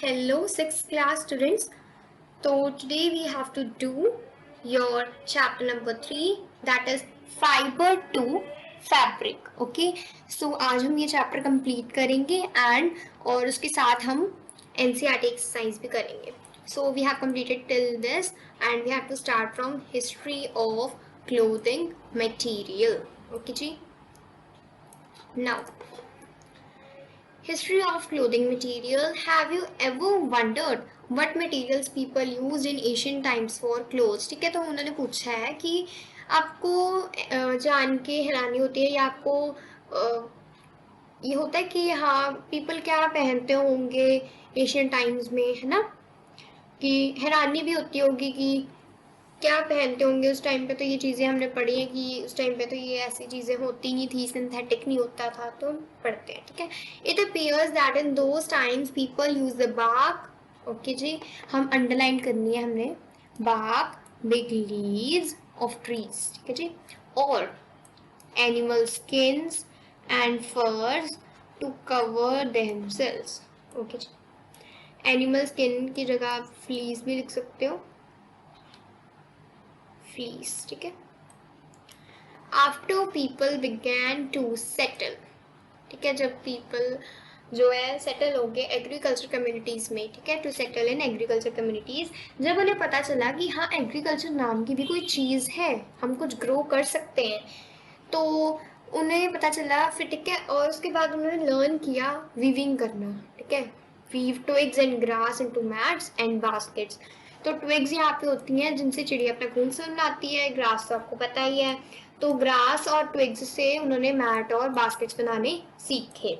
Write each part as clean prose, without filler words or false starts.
Hello, sixth class students. So today we have to do your chapter number 3, that is fiber to fabric. Okay, so आज हम ये chapter complete करेंगे और उसके साथ हम NCERT exercise भी करेंगे. So we have completed till this and we have to start from history of clothing material. Okay ji. Now, history of clothing material. Have you ever wondered what materials people used in ancient times for clothes? ठीक है, तो उन्होंने पूछा है कि आपको जान के हैरानी होती है या आपको ये होता है कि हाँ पीपल क्या पहनते होंगे एशियन टाइम्स में, है ना, कि हैरानी भी होती होगी कि क्या पहनते होंगे उस टाइम पे. तो ये चीज़ें हमने पढ़ी हैं कि उस टाइम पे तो ये ऐसी चीज़ें होती नहीं थी, सिंथेटिक नहीं होता था, तो पढ़ते हैं. ठीक है, it appears that in those times people use the bark. Okay जी, हम अंडरलाइन करनी है हमने, bark, big leaves of trees. ठीक है जी, और animal skins and furs to cover themselves. Okay जी, एनिमल स्किन की जगह आप फ्लीस भी लिख सकते हो, फ्लीस. ठीक है, after people began to settle. ठीक है, जब पीपल जो है सेटल हो गए एग्रीकल्चर कम्युनिटीज में. ठीक है, to settle in agriculture communities, जब उन्हें पता चला कि हाँ एग्रीकल्चर नाम की भी कोई चीज़ है, हम कुछ ग्रो कर सकते हैं, तो उन्हें पता चला फिर. ठीक है, और उसके बाद उन्होंने लर्न किया वीविंग करना. ठीक है, weave twigs and grass into mats and baskets. तो ट्विग्स यहाँ पे होती हैं जिनसे चिड़िया अपना घोंसला बनाती है, ग्रास तो आपको पता ही है. तो ग्रास और ट्विग्स से उन्होंने मैट और बास्केट्स बनाने सीखे.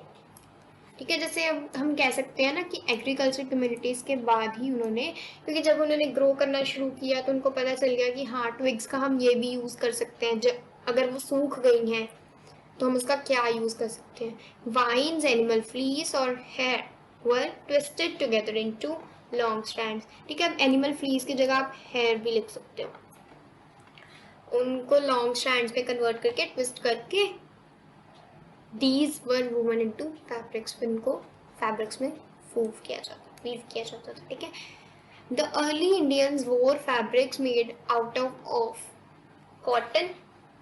ठीक है, जैसे अब हम कह सकते हैं ना कि एग्रीकल्चर कम्युनिटीज़ के बाद ही उन्होंने, क्योंकि जब उन्होंने ग्रो करना शुरू किया तो उनको पता चल गया कि हाँ ट्विग्स का हम ये भी यूज़ कर सकते हैं, जब अगर वो सूख गई हैं तो हम उसका क्या यूज़ कर सकते हैं. वाइन्स, एनिमल फ्लीस और hair were twisted together into long strands. ठीक है, अब एनिमल फ्लीस की जगह आप हेयर भी लिख सकते हो. उनको लॉन्ग स्ट्रैंड्स में कन्वर्ट करके, ट्विस्ट करके, these were woven into fabrics. इनको फैब्रिक्स में वूव किया जाता, वीव किया जाता था. ठीक है, the early Indians wore fabrics made out of cotton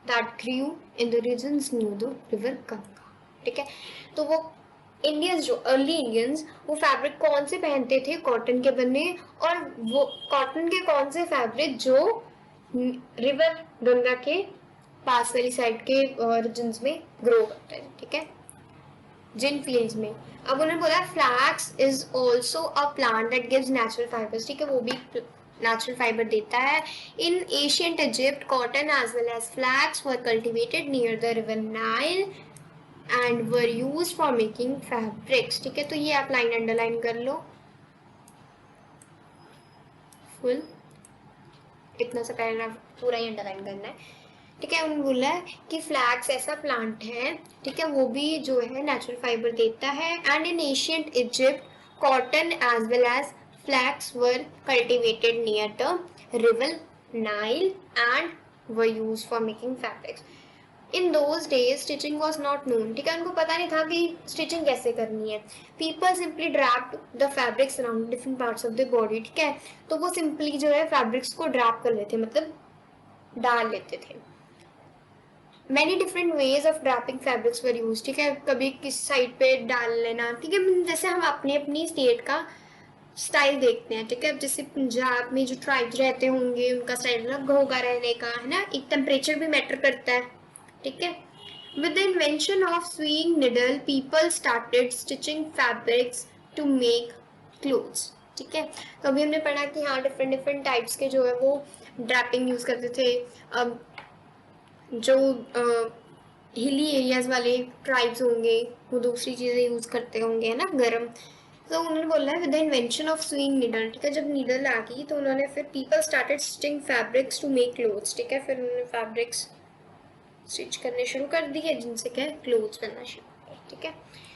that grew in the regions near the river Ganga. ठीक है, तो वो इंडियंस, जो अर्ली इंडियंस, वो फैब्रिक कौन से पहनते थे, कॉटन के बने, और वो कॉटन के कौन से फैब्रिक जो रिवर गंगा के पास वाली साइड के रीजन्स में ग्रो करते हैं. ठीक है, जिन फील्ड्स में. अब उन्होंने बोला flax is also a plant that gives natural fibres. ठीक है, वो भी नेचुरल फाइबर देता है. In ancient Egypt cotton as well as flax were cultivated near the river Nile and were used for making fabrics. ठीक है, तो ये आप लाइन अंडरलाइन कर लो फुल, इतना सा पैराग्राफ पूरा ही अंडरलाइन करना है. ठीक है, उन्होंने बोला है कि फ्लैक्स ऐसा प्लांट है, ठीक है, वो भी जो है नेचुरल फाइबर देता है. And in ancient Egypt cotton as well as flax were cultivated near the river Nile and were used for making fabrics. In those days stitching was not known. ठीक है, उनको पता नहीं था कि स्टिचिंग कैसे करनी है. People simply draped the fabrics around different parts of the body. ठीक है, तो वो सिंपली जो है फैब्रिक्स को ड्रैप कर लेते, मतलब डाल लेते थे. Many different ways of draping fabrics were use. ठीक है, कभी किस साइड पे डाल लेना. ठीक है, जैसे हम अपनी अपनी स्टेट का स्टाइल देखते हैं. ठीक है, जैसे पंजाब में जो ट्राइब्स रहते होंगे उनका स्टाइल अलग होगा रहने का, है ना, एक टेम्परेचर भी मैटर करता है. ठीक है, with the invention of sewing needle people started stitching fabrics to make clothes. ठीक है, तो अभी हमने पढ़ा कि हाँ डिफरेंट डिफरेंट टाइप्स के जो है वो ड्रैपिंग यूज करते थे. अब जो हिली एरियाज वाले ट्राइब्स होंगे वो दूसरी चीज़ें यूज़ करते होंगे, है ना, गर्म. तो उन्होंने बोला है with the invention of sewing needle. ठीक है, जब नीडल आ गई तो उन्होंने फिर people started stitching fabrics to make clothes. ठीक है, फिर उन्होंने फैब्रिक्स स्टिच करने शुरू कर दिए जिनसे क्या क्लोथ्स बनना शुरू किया. ठीक है,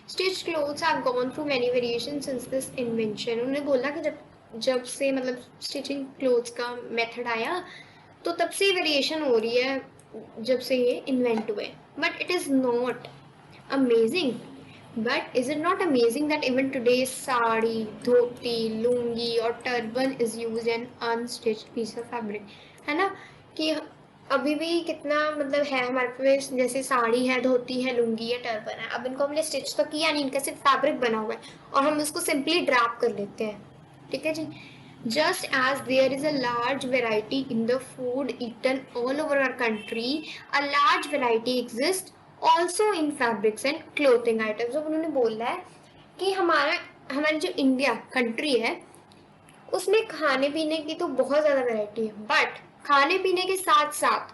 stitch clothes have gone through many variation since this invention. उन्होंने बोला कि जब से मतलब स्टिचिंग क्लोथ्स का मेथड आया तो तब से वेरिएशन हो रही है जब से ये इन्वेंट हुए. But it is not amazing But is it not amazing that even today sari, dhoti, lungi और turban is used an unstitched piece of fabric, है ना? कि अभी भी कितना मतलब है हमारे पास, जैसे साड़ी है, धोती है, लुंगी है, टर्बन है, अब इनको हमने स्टिच तो किया नहीं, इनका सिर्फ फैब्रिक बना हुआ है और हम उसको सिंपली ड्रैप कर लेते हैं, ठीक है जी. Just as there is a large variety in the food eaten all over our country, a large variety exists also in fabrics and clothing items. अब उन्होंने बोला है कि हमारी जो इंडिया कंट्री है उसमें खाने पीने की तो बहुत ज़्यादा वैरायटी है, बट खाने पीने के साथ साथ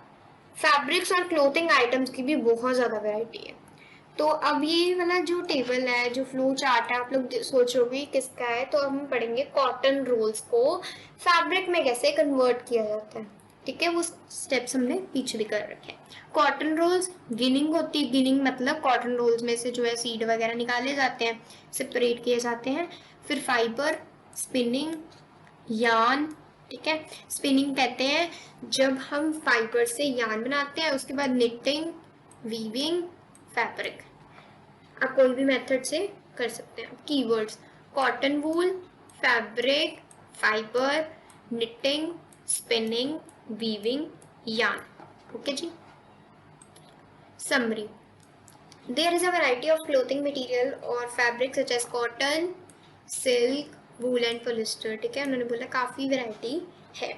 फैब्रिक्स और क्लोथिंग आइटम्स की भी बहुत ज़्यादा वैरायटी है. तो अब ये वाला जो टेबल है, जो फ्लो चार्ट है, आप लोग सोच रहे होगे किसका है, तो हम पढ़ेंगे कॉटन रोल्स को फैब्रिक में कैसे कन्वर्ट किया जाता है, ठीक है. वो स्टेप्स हमने पीछे भी कर रखे हैं. कॉटन रोल्स गिनिंग होती है, गिनिंग मतलब कॉटन रोल्स में से जो है सीड वगैरह निकाले जाते हैं, सेपरेट किए जाते हैं. फिर फाइबर, स्पिनिंग, यान, ठीक है. स्पिनिंग कहते हैं जब हम फाइबर से यान बनाते हैं. उसके बाद निटिंग, वीविंग, फैब्रिक. आप कोई भी मेथड से कर सकते हैं. Keywords: cotton wool, fabric, fibre, knitting, spinning, weaving, yarn. Okay जी. Summary: there is a variety of clothing material और fabric such as cotton, silk, wool and polyester. ठीक है, उन्होंने बोला काफ़ी वैरायटी है.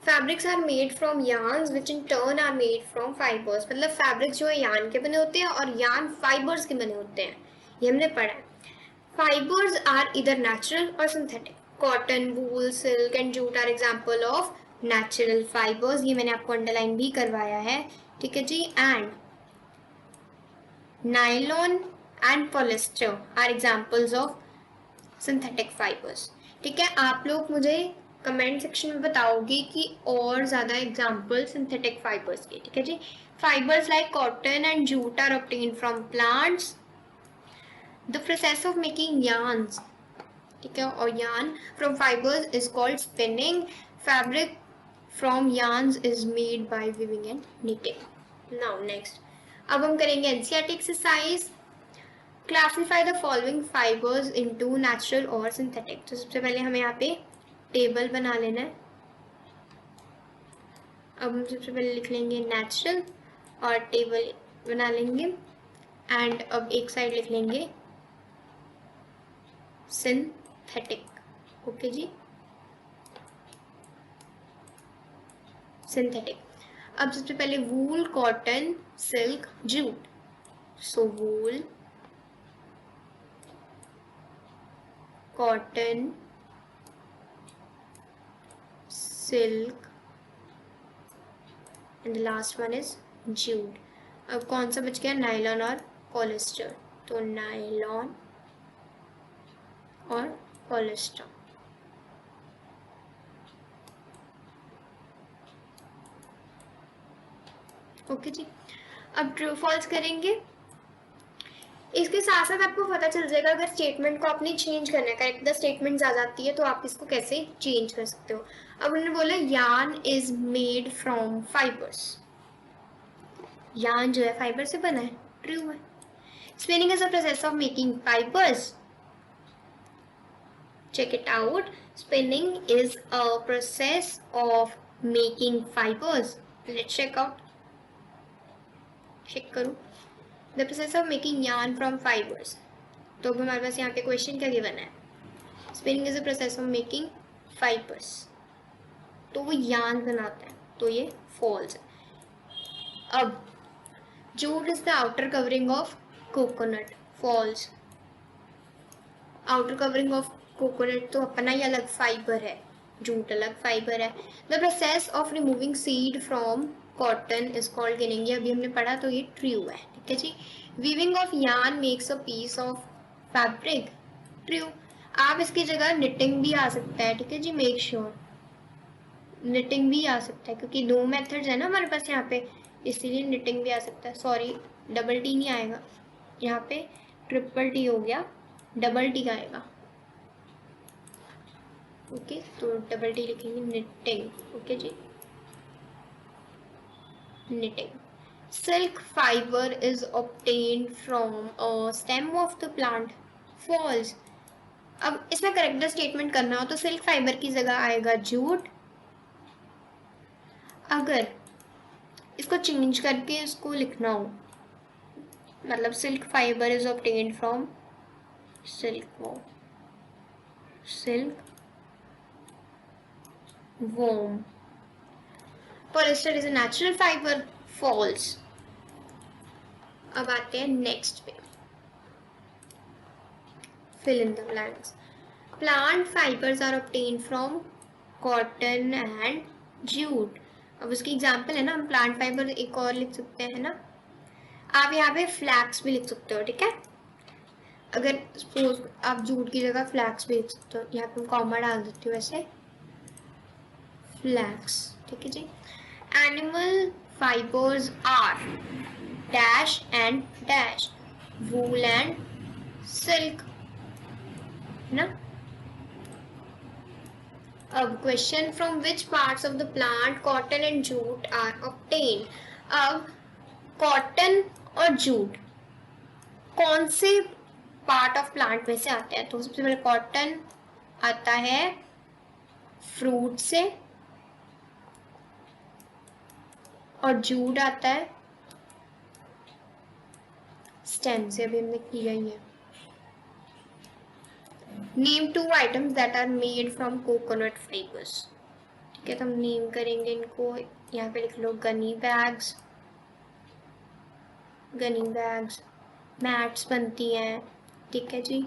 Fabrics are made from yarns which in turn are made from fibers. मतलब fabrics जो है यान के बने होते हैं और यान फाइबर्स के बने होते हैं, ये हमने पढ़ा है. Fibers are either natural or synthetic. Cotton, wool, silk and jute are example of natural fibers. ये मैंने आपको अंडरलाइन भी करवाया है, ठीक है जी. And nylon and polyester are examples of synthetic fibres. ठीक है, आप लोग मुझे कमेंट सेक्शन में बताओगे कि और ज़्यादा एग्जाम्पल सिंथेटिक फाइबर्स के, ठीक है जी. Fibres like cotton and jute are obtained from plants. The process of making yarns, ठीक है, और yarn from fibres is called spinning. Fabric from yarns is made by weaving and knitting. Now next, अब हम करेंगे NCERT exercise. Classify the following fibres into natural और synthetic. तो सबसे पहले हमें यहाँ पे टेबल बना लेना है. अब हम सबसे पहले लिख लेंगे नेचुरल और टेबल बना लेंगे. एंड अब एक साइड लिख लेंगे सिंथेटिक. ओके जी, सिंथेटिक. अब सबसे पहले wool, cotton, silk, jute. So wool, cotton, silk and the last one is jute. अब कौन सा बच गया? नायलॉन और पॉलिस्टर. तो नायलॉन और पॉलिस्टर. ओके जी. अब ट्रू फॉल्स करेंगे. इसके साथ साथ आपको पता चल जाएगा अगर स्टेटमेंट को आपने चेंज करना है, करेक्ट द स्टेटमेंट आ जाती है, तो आप इसको कैसे चेंज कर सकते हो. अब उन्होंने बोला yarn is made from fibres. Yarn जो है फाइबर से बना है, ट्रू है. Spinning is a process of making fibres. Check it out. Spinning is a process of making fibres. Let's check out. Check करो. The process of making yarn from fibres. तो अब हमारे पास यहाँ पे क्वेश्चन क्या गिवन है? Spinning is a process of making fibres. तो वो yarn बनाता है, तो ये फॉल्स है. अब jute is the outer covering of coconut. False. Outer covering of coconut तो अपना ही अलग फाइबर है, जूट अलग फाइबर है. The process of removing seed from cotton is called ginning. ये अभी हमने पढ़ा, तो ये ट्रू है, ठीक है जी. Weaving of yarn makes a piece of fabric. True. आप इसकी जगह निटिंग भी आ सकता है, ठीक है जी. मेक श्योर निटिंग भी आ सकता है क्योंकि दो मेथड्स है ना हमारे पास यहाँ पे, इसीलिए निटिंग भी आ सकता है. सॉरी, डबल टी नहीं आएगा यहाँ पे, ट्रिपल टी हो गया, डबल टी आएगा. ओके, तो डबल टी लिखेंगे knitting. Okay ji, knitting. Silk fibre is obtained from a stem of the plant, false. अब इसमें करेक्ट स्टेटमेंट करना हो तो सिल्क फाइबर की जगह आएगा जूट। अगर इसको चेंज करके इसको लिखना हो, मतलब silk fibre is obtained from silk worm, polyester is a natural fibre, false. अब आते हैं नेक्स्ट पे, fill in the blanks. Plant fibers are obtained from cotton and jute. अब उसकी एग्जाम्पल है ना, हम प्लांट फाइबर एक और लिख सकते हैं ना, आप यहाँ पे फ्लैक्स भी लिख सकते हो, ठीक है। अगर सपोज आप जूट की जगह फ्लैक्स भी लिख सकते हो, यहाँ पे हम कॉमा डाल देती हूँ वैसे, फ्लैक्स, ठीक है जी। Animal fibres are dash and dash, wool and silk, ना। अब question, from which parts of the plant cotton and jute are obtain. अब कॉटन और जूट कौन से पार्ट ऑफ प्लांट में से आते हैं? तो सबसे पहले कॉटन आता है फ्रूट से और जूट आता है स्टेम से, अभी हमने किया ही है। Name two items that are made from coconut fibres, ठीक है। तो हम नेम करेंगे इनको, यहाँ पे लिख लो गनी बैग्स, मैट्स बनती हैं, ठीक है जी,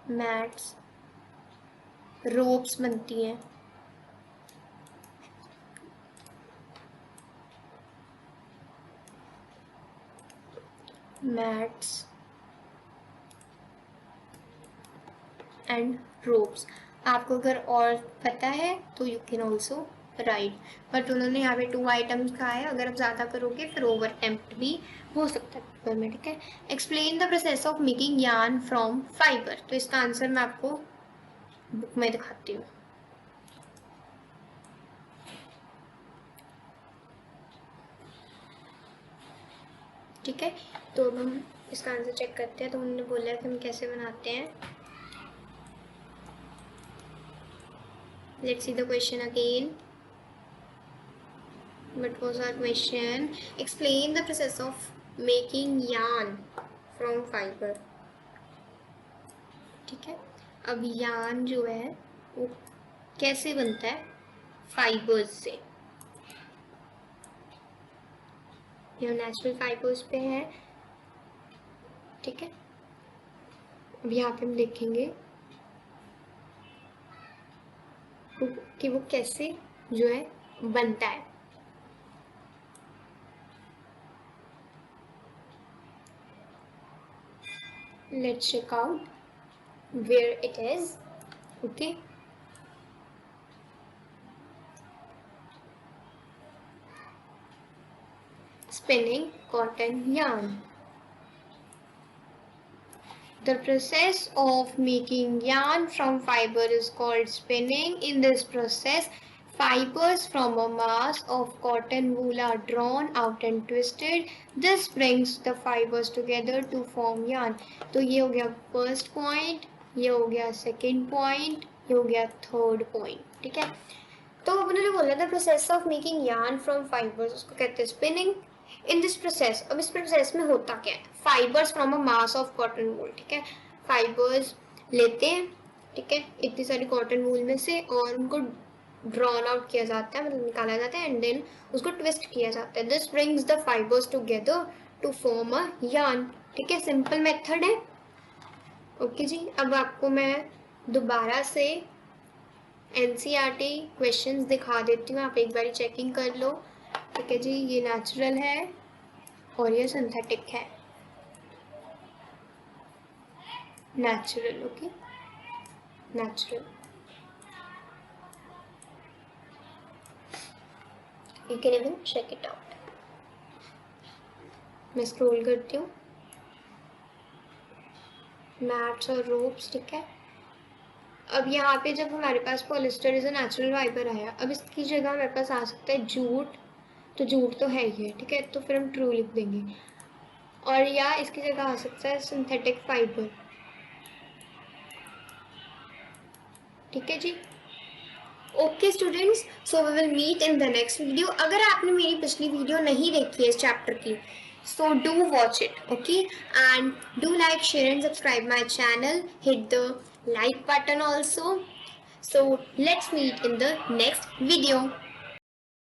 मैट्स, रोप्स बनती हैं, मैट्स एंड रोप्स। आपको अगर और पता है तो you can also right, but उन्होंने यहाँ पे 2 आइटम्स कहा है, अगर आप ज़्यादा करोगे फिर ओवर टेम्प्ट भी हो सकता है पेपर में, ठीक है। Explain the process of making yarn from fibre, तो इसका आंसर मैं आपको बुक में दिखाती हूँ, ठीक है। तो हम इसका आंसर चेक करते हैं। तो उन्होंने बोला कि हम कैसे बनाते हैं। Let's see the question again. What was our question? Explain the process of making yarn from fiber, ठीक है। अब yarn जो है वो कैसे बनता है? फाइबर्स से, ये नेचुरल फाइबर्स पे है, ठीक है। अब यहाँ पे हम देखेंगे कि वो कैसे जो है बनता है। Let's check out where it is, okay. Spinning cotton yarn. The process of making yarn from fiber is called spinning. In this process, fibers from a mass of cotton wool are drawn out and twisted. This brings the fibers together to form yarn. तो ये हो गया first point, ये हो गया second point, ये हो गया थर्ड पॉइंट, ठीक है। तो उन्होंने बोला था process of making yarn from fibres, उसको कहते हैं स्पिनिंग। इन दिस प्रोसेस, अब इस प्रोसेस में होता क्या है? Fibres from a mass of cotton wool, ठीक है। फाइबर्स लेते हैं, ठीक है, इतनी सारी कॉटन वूल में से, और उनको ड्रॉन आउट किया जाता है, मतलब निकाला जाता है, एंड देन उसको ट्विस्ट किया जाता है। This brings the fibres together to form a yarn, ठीक है। सिंपल मेथड है, ओके जी। अब आपको मैं दोबारा से एनसीईआरटी क्वेश्चंस दिखा देती हूँ, आप एक बार चेकिंग कर लो, ठीक है जी। ये नेचुरल है और ये सिंथेटिक है, natural, okay, natural. You can even check it out. मैं स्क्रॉल करती हूँ, मैट्स और रोप्स, ठीक है। अब यहाँ पे जब हमारे पास polyester is a natural fibre आया, अब इसकी जगह हमारे पास आ सकता है जूट, तो झूठ तो है ही है, ठीक है, तो फिर हम ट्रू लिख देंगे। और या इसकी जगह आ सकता है सिंथेटिक फाइबर, ठीक है जी। Okay students, so we will meet in the next video. अगर आपने मेरी पिछली वीडियो नहीं देखी है इस चैप्टर की, so do watch it, okay, and do like, share and subscribe my channel, hit the like button also. So let's meet in the next video.